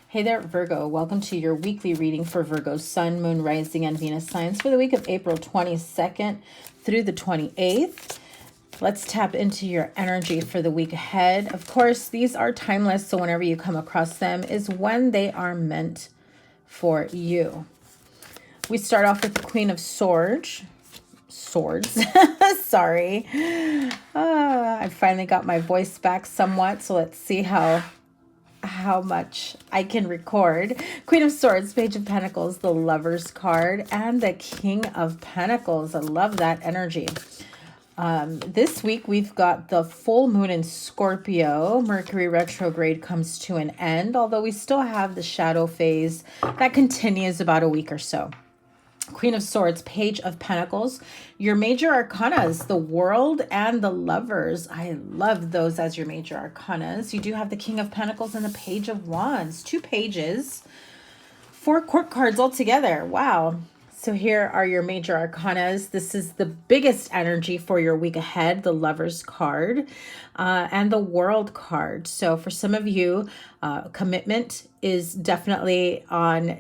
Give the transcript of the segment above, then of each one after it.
Hey there, Virgo. Welcome to your weekly reading for Virgo's Sun, Moon, Rising, and Venus signs for the week of April 22nd through the 28th. Let's tap into your energy for the week ahead. Of course, these are timeless, so whenever you come across them is when they are meant for you. We start off with the Queen of Swords. Sorry. I finally got my voice back somewhat, so let's see how much I can record. Queen of Swords, Page of Pentacles, the Lover's card, and the King of Pentacles. I love that energy. This week we've got the full moon in Scorpio. Mercury retrograde comes to an end, although we still have the shadow phase that continues about a week or so. Queen of Swords, Page of Pentacles, your major arcanas, the World and the Lovers. I love those as your major arcanas. You do have the King of Pentacles and the Page of Wands. 2 pages, 4 court cards altogether. Wow. So here are your major arcanas. This is the biggest energy for your week ahead, the Lover's card and the World card. So for some of you, commitment is definitely on,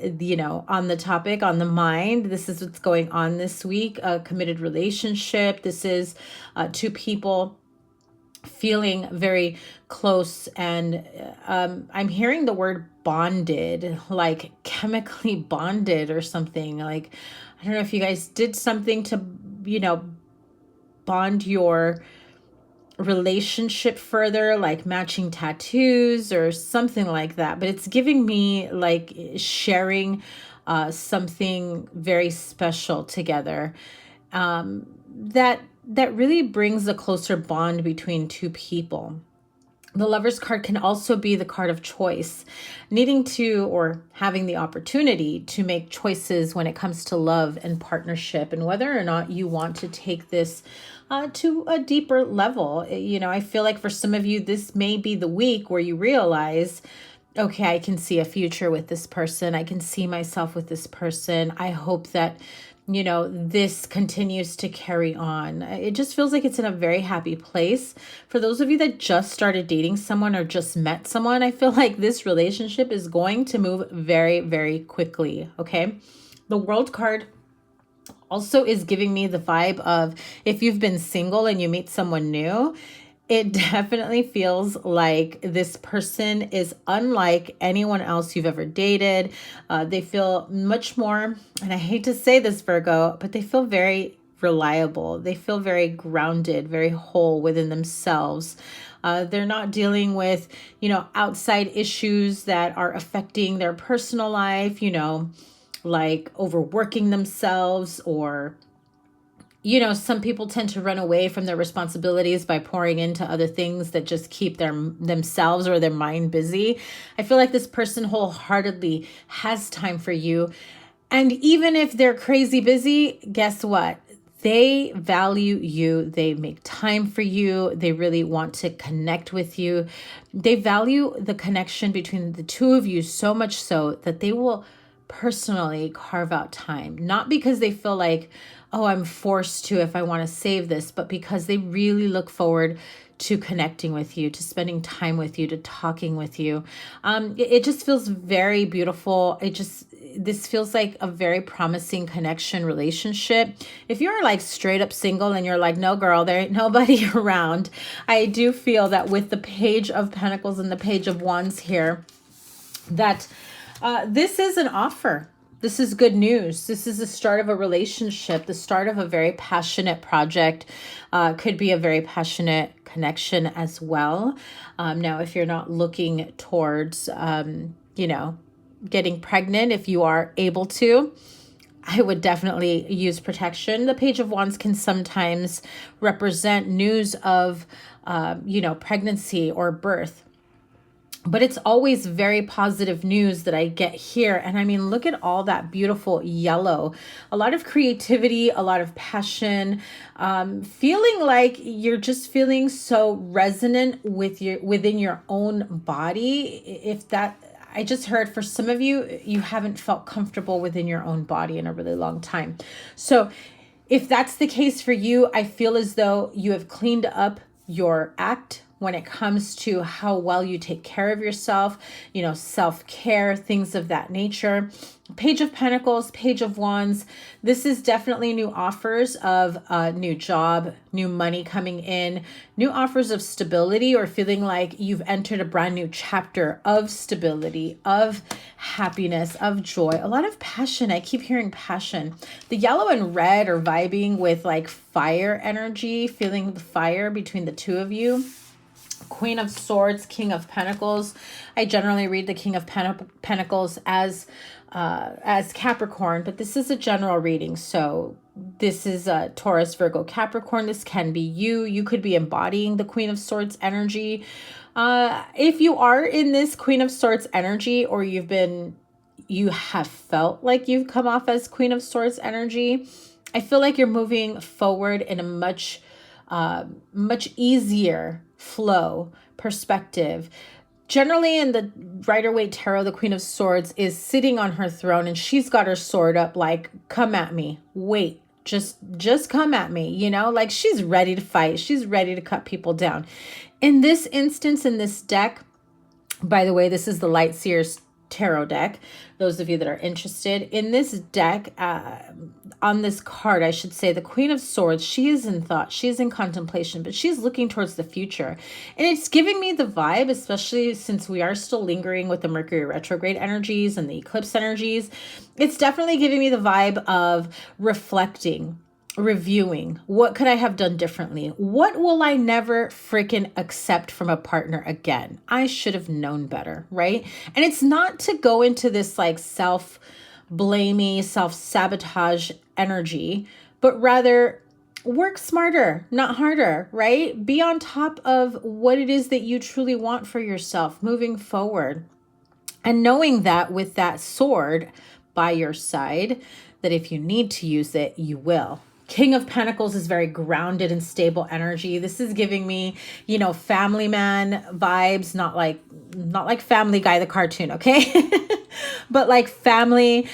on the topic, on the mind. This is what's going on this week, a committed relationship. This is 2 people feeling very close, and I'm hearing the word bonded, like chemically bonded or something. Like, I don't know if you guys did something to, bond your relationship further, like matching tattoos or something like that. But it's giving me like sharing something very special together. That really brings a closer bond between 2 people. The Lover's card can also be the card of choice, needing to or having the opportunity to make choices when it comes to love and partnership, and whether or not you want to take this to a deeper level. I feel like for some of you, this may be the week where you realize, okay, I can see a future with this person. I can see myself with this person. I hope that this continues to carry on. It just feels like it's in a very happy place. For those of you that just started dating someone or just met someone, I feel like this relationship is going to move very, very quickly, okay? The World card also is giving me the vibe of if you've been single and you meet someone new, it definitely feels like this person is unlike anyone else you've ever dated. They feel much more, and I hate to say this, Virgo, but they feel very reliable. They feel very grounded, very whole within themselves. They're not dealing with, outside issues that are affecting their personal life, like overworking themselves, or some people tend to run away from their responsibilities by pouring into other things that just keep themselves or their mind busy. I feel like this person wholeheartedly has time for you. And even if they're crazy busy, guess what? They value you. They make time for you. They really want to connect with you. They value the connection between the 2 of you so much so that they will personally carve out time, not because they feel like, oh, I'm forced to if I want to save this, but because they really look forward to connecting with you, to spending time with you, to talking with you. It just feels very beautiful. This feels like a very promising connection relationship. If you're like straight up single and you're like, no girl, there ain't nobody around, I do feel that with the Page of Pentacles and the Page of Wands here, that this is an offer. This is good news. This is the start of a relationship, the start of a very passionate project. Could be a very passionate connection as well. Now, if you're not looking towards, getting pregnant, if you are able to, I would definitely use protection. The Page of Wands can sometimes represent news of, pregnancy or birth. But it's always very positive news that I get here. And I mean, look at all that beautiful yellow. A lot of creativity, a lot of passion, feeling like you're just feeling so resonant within your own body. I just heard for some of you, you haven't felt comfortable within your own body in a really long time. So if that's the case for you, I feel as though you have cleaned up your act, when it comes to how well you take care of yourself, self-care, things of that nature. Page of Pentacles, Page of Wands. This is definitely new offers of a new job, new money coming in, new offers of stability, or feeling like you've entered a brand new chapter of stability, of happiness, of joy. A lot of passion. I keep hearing passion. The yellow and red are vibing with like fire energy, feeling the fire between the two of you. Queen of Swords, King of Pentacles. I generally read the King of Pentacles as Capricorn, but this is a general reading. So this is Taurus, Virgo, Capricorn. This can be you. You could be embodying the Queen of Swords energy. If you are in this Queen of Swords energy, or you have felt like you've come off as Queen of Swords energy, I feel like you're moving forward in a much easier flow perspective. Generally in the Rider-Waite Tarot, the Queen of Swords is sitting on her throne and she's got her sword up like, come at me. Wait, just come at me, like she's ready to fight. She's ready to cut people down. In this instance, in this deck, by the way, this is the Light Seers Tarot deck. Those of you that are interested in this deck, on this card, I should say, the Queen of Swords, she is in thought, she's in contemplation, but she's looking towards the future. And it's giving me the vibe, especially since we are still lingering with the Mercury retrograde energies and the eclipse energies. It's definitely giving me the vibe of reflecting, reviewing. What could I have done differently? What will I never freaking accept from a partner again? I should have known better, right? And it's not to go into this like self-blamey, self-sabotage energy, but rather work smarter, not harder, right? Be on top of what it is that you truly want for yourself moving forward. And knowing that with that sword by your side, that if you need to use it, you will. King of Pentacles is very grounded and stable energy. This is giving me, family man vibes, not like Family Guy, the cartoon, okay? But like family.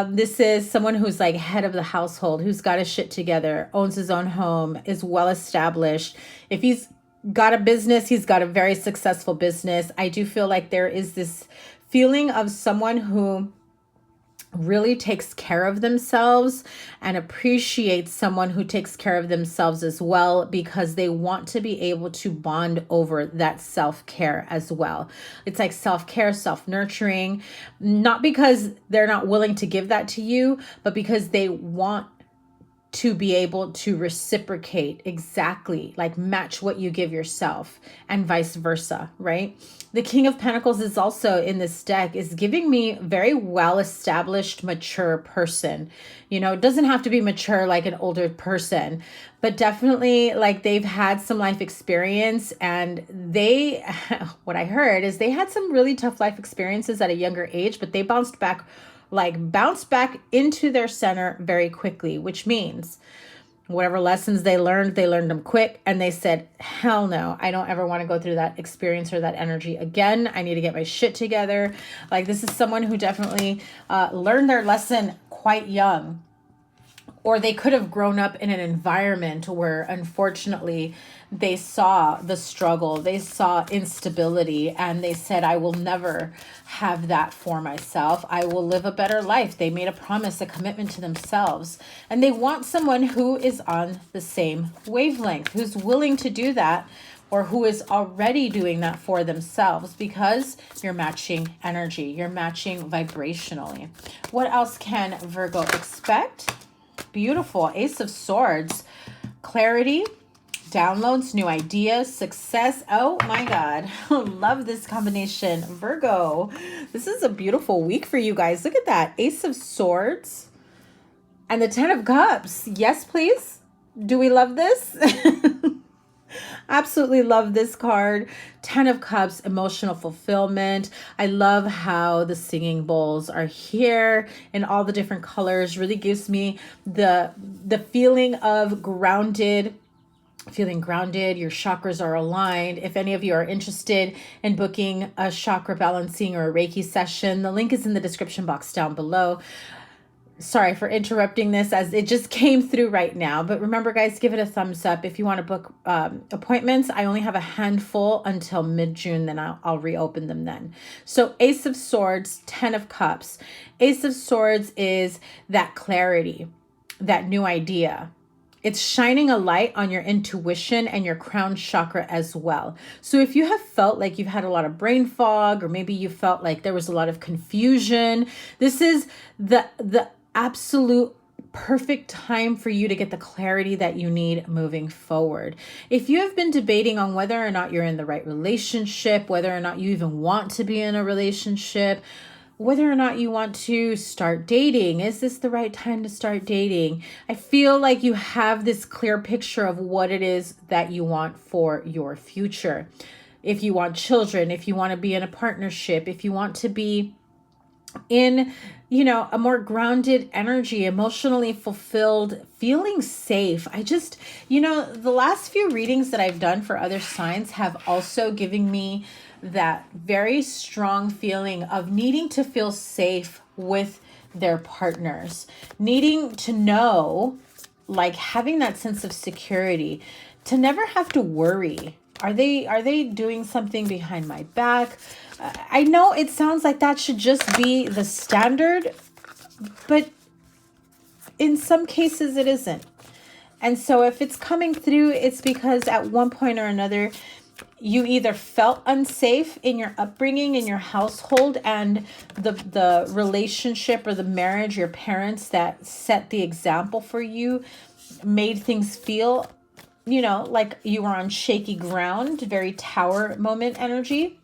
This is someone who's like head of the household, who's got his shit together, owns his own home, is well established. If he's got a business, he's got a very successful business. I do feel like there is this feeling of someone who really takes care of themselves and appreciates someone who takes care of themselves as well, because they want to be able to bond over that self-care as well. It's like self-care, self-nurturing, not because they're not willing to give that to you, but because they want to be able to reciprocate exactly, like match what you give yourself, and vice versa, right? The King of Pentacles is also in this deck, is giving me very well-established, mature person. It doesn't have to be mature like an older person, but definitely like they've had some life experience, and what I heard is they had some really tough life experiences at a younger age, but they bounced back into their center very quickly, which means whatever lessons they learned them quick. And they said, hell no, I don't ever want to go through that experience or that energy again. I need to get my shit together. Like, this is someone who definitely learned their lesson quite young. Or they could have grown up in an environment where, unfortunately, they saw the struggle, they saw instability, and they said, I will never have that for myself. I will live a better life. They made a promise, a commitment to themselves. And they want someone who is on the same wavelength, who's willing to do that, or who is already doing that for themselves, because you're matching energy, you're matching vibrationally. What else can Virgo expect? Beautiful. Ace of Swords, clarity, downloads, new ideas, success. Oh my God. Love this combination. Virgo, this is a beautiful week for you guys. Look at that. Ace of Swords and the Ten of Cups. Yes, please. Do we love this? Absolutely love this card. Ten of Cups, emotional fulfillment. I love how the singing bowls are here in all the different colors. Really gives me the feeling of feeling grounded. Your chakras are aligned. If any of you are interested in booking a chakra balancing or a Reiki session, the link is in the description box down below. Sorry for interrupting this as it just came through right now. But remember, guys, give it a thumbs up. If you want to book appointments, I only have a handful until mid-June. Then I'll reopen them then. So Ace of Swords, 10 of Cups. Ace of Swords is that clarity, that new idea. It's shining a light on your intuition and your crown chakra as well. So if you have felt like you've had a lot of brain fog, or maybe you felt like there was a lot of confusion, this is the absolute perfect time for you to get the clarity that you need moving forward. If you have been debating on whether or not you're in the right relationship, whether or not you even want to be in a relationship, whether or not you want to start dating, is this the right time to start dating? I feel like you have this clear picture of what it is that you want for your future. If you want children, if you want to be in a partnership, if you want to be in, a more grounded energy, emotionally fulfilled, feeling safe. I just, the last few readings that I've done for other signs have also given me that very strong feeling of needing to feel safe with their partners, needing to know, like having that sense of security, to never have to worry. Are they doing something behind my back? I know it sounds like that should just be the standard, but in some cases it isn't. And so if it's coming through, it's because at one point or another, you either felt unsafe in your upbringing, in your household, and the relationship or the marriage, your parents that set the example for you made things feel, like you were on shaky ground, very tower moment energy,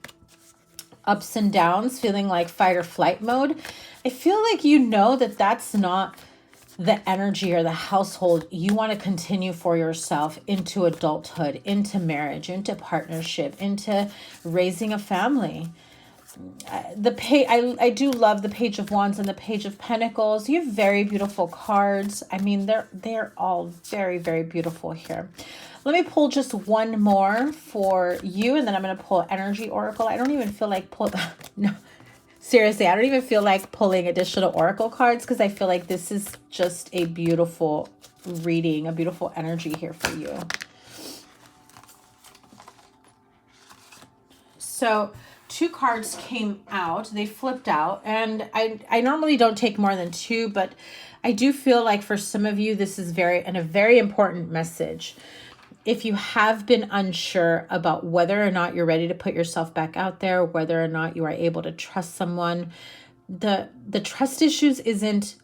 ups and downs, feeling like fight or flight mode. I feel like that that's not the energy or the household you want to continue for yourself into adulthood, into marriage, into partnership, into raising a family. I do love the Page of Wands and the Page of Pentacles. You have very beautiful cards. I mean, they're all very, very beautiful here. Let me pull just one more for you, and then I'm going to pull Energy Oracle. I don't even feel like no, seriously, I don't even feel like pulling additional Oracle cards because I feel like this is just a beautiful reading, a beautiful energy here for you. So 2 cards came out, they flipped out, and I normally don't take more than 2, but I do feel like for some of you, this is a very important message. If you have been unsure about whether or not you're ready to put yourself back out there, whether or not you are able to trust someone, the trust issues isn't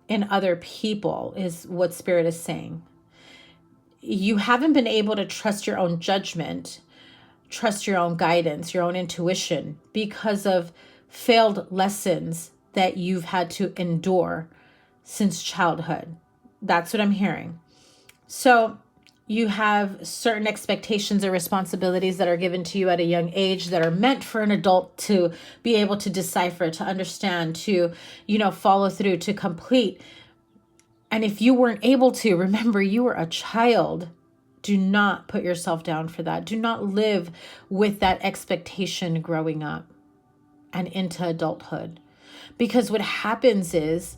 in other people, is what Spirit is saying. You haven't been able to trust your own judgment, trust your own guidance, your own intuition, because of failed lessons that you've had to endure since childhood. That's what I'm hearing. So you have certain expectations or responsibilities that are given to you at a young age that are meant for an adult to be able to decipher, to understand, to, follow through, to complete. And if you weren't able to, remember, you were a child. Do not put yourself down for that. Do not live with that expectation growing up and into adulthood. Because what happens is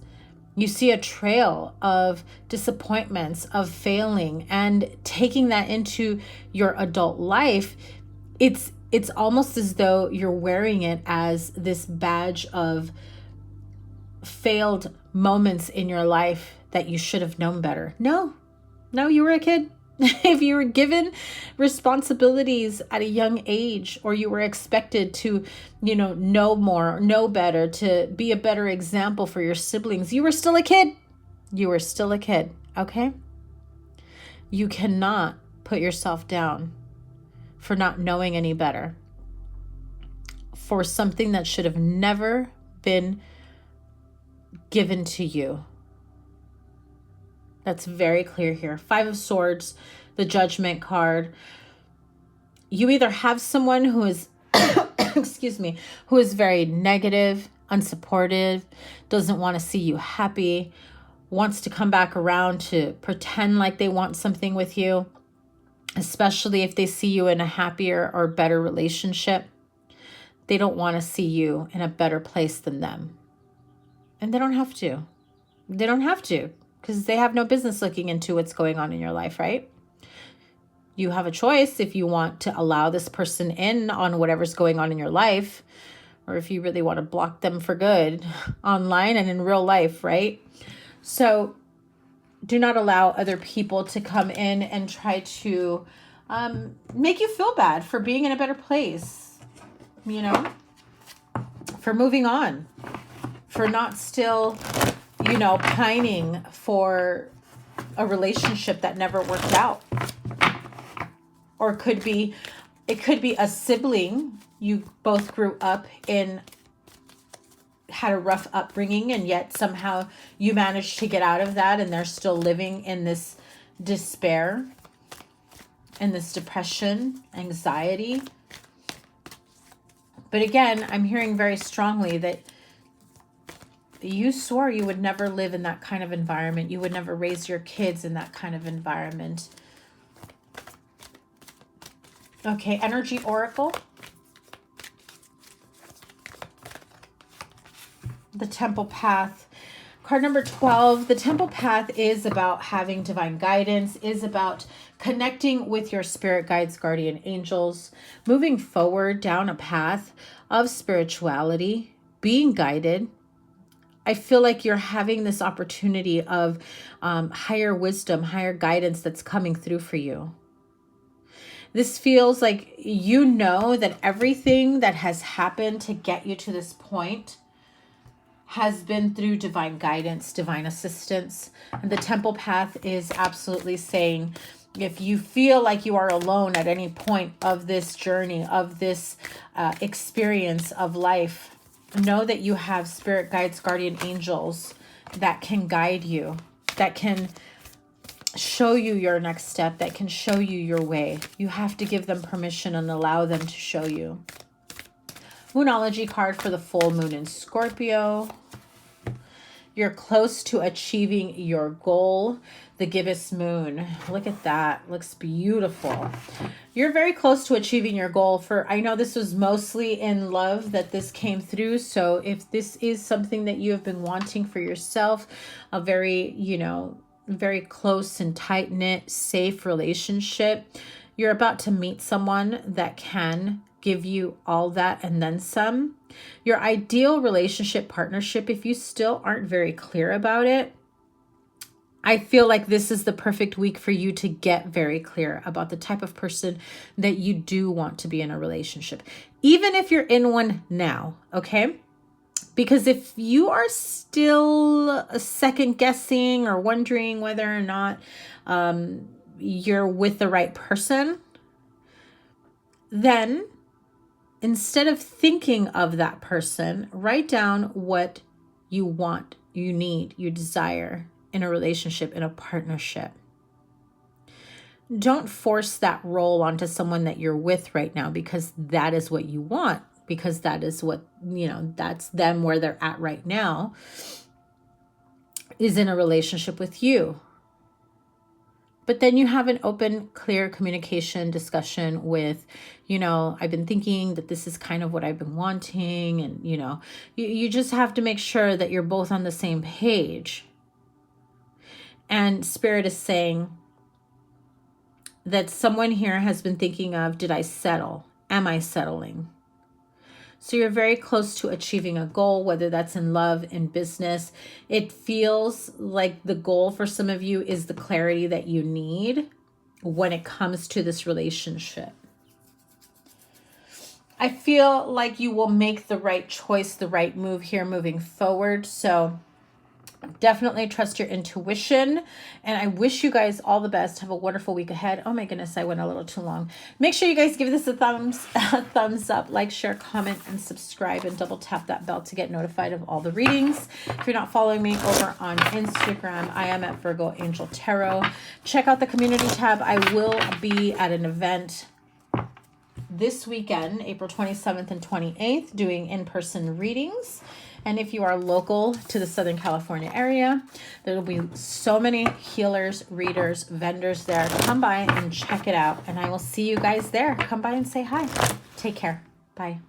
you see a trail of disappointments, of failing, and taking that into your adult life. It's almost as though you're wearing it as this badge of failed moments in your life that you should have known better. No, you were a kid. If you were given responsibilities at a young age, or you were expected to, know more, know better, to be a better example for your siblings, you were still a kid. You were still a kid, okay? You cannot put yourself down for not knowing any better, for something that should have never been given to you. That's very clear here. 5 of Swords, the Judgment card. You either have someone who is, who is very negative, unsupportive, doesn't want to see you happy, wants to come back around to pretend like they want something with you, especially if they see you in a happier or better relationship. They don't want to see you in a better place than them. And they don't have to. They don't have to, because they have no business looking into what's going on in your life, right? You have a choice if you want to allow this person in on whatever's going on in your life, or if you really want to block them for good online and in real life, right? So do not allow other people to come in and try to make you feel bad for being in a better place, you know, for moving on, for not still, you know, pining for a relationship that never worked out. Or it could be a sibling. You both grew up had a rough upbringing, and yet somehow you managed to get out of that, and they're still living in this despair, in this depression, anxiety. But again, I'm hearing very strongly that you swore you would never live in that kind of environment. You would never raise your kids in that kind of environment. Okay, Energy Oracle. The Temple Path. Card number 12. The Temple Path is about having divine guidance, is about connecting with your spirit guides, guardian angels, moving forward down a path of spirituality, being guided. I feel like you're having this opportunity of higher wisdom, higher guidance that's coming through for you. This feels like you know that everything that has happened to get you to this point has been through divine guidance, divine assistance. And the Temple Path is absolutely saying, if you feel like you are alone at any point of this journey, of this experience of life, know that you have spirit guides, guardian angels that can guide you, that can show you your next step, that can show you your way. You have to give them permission and allow them to show you. Moonology card for the full moon in Scorpio. You're close to achieving your goal. The gibbous moon. Look at that. Looks beautiful. You're very close to achieving your goal. I know this was mostly in love that this came through. So if this is something that you have been wanting for yourself, a very, very close and tight-knit, safe relationship, you're about to meet someone that can give you all that and then some. Your ideal relationship partnership, if you still aren't very clear about it, I feel like this is the perfect week for you to get very clear about the type of person that you do want to be in a relationship, even if you're in one now, okay? Because if you are still second guessing or wondering whether or not you're with the right person, then instead of thinking of that person, write down what you want, you need, you desire in a relationship, in a partnership. Don't force that role onto someone that you're with right now because that is what you want, because that is what, that's them where they're at right now, is in a relationship with you. But then you have an open, clear communication discussion with, I've been thinking that this is kind of what I've been wanting. And, you just have to make sure that you're both on the same page. And Spirit is saying that someone here has been thinking of, did I settle? Am I settling? So you're very close to achieving a goal, whether that's in love, in business. It feels like the goal for some of you is the clarity that you need when it comes to this relationship. I feel like you will make the right choice, the right move here moving forward. So definitely trust your intuition. And I wish you guys all the best. Have a wonderful week ahead. Oh my goodness, I went a little too long. Make sure you guys give this a thumbs up, like, share, comment, and subscribe, and double tap that bell to get notified of all the readings. If you're not following me over on Instagram, I am at Virgo Angel Tarot. Check out the community tab. I will be at an event this weekend, April 27th and 28th, doing in-person readings. And if you are local to the Southern California area, there will be so many healers, readers, vendors there. Come by and check it out. And I will see you guys there. Come by and say hi. Take care. Bye.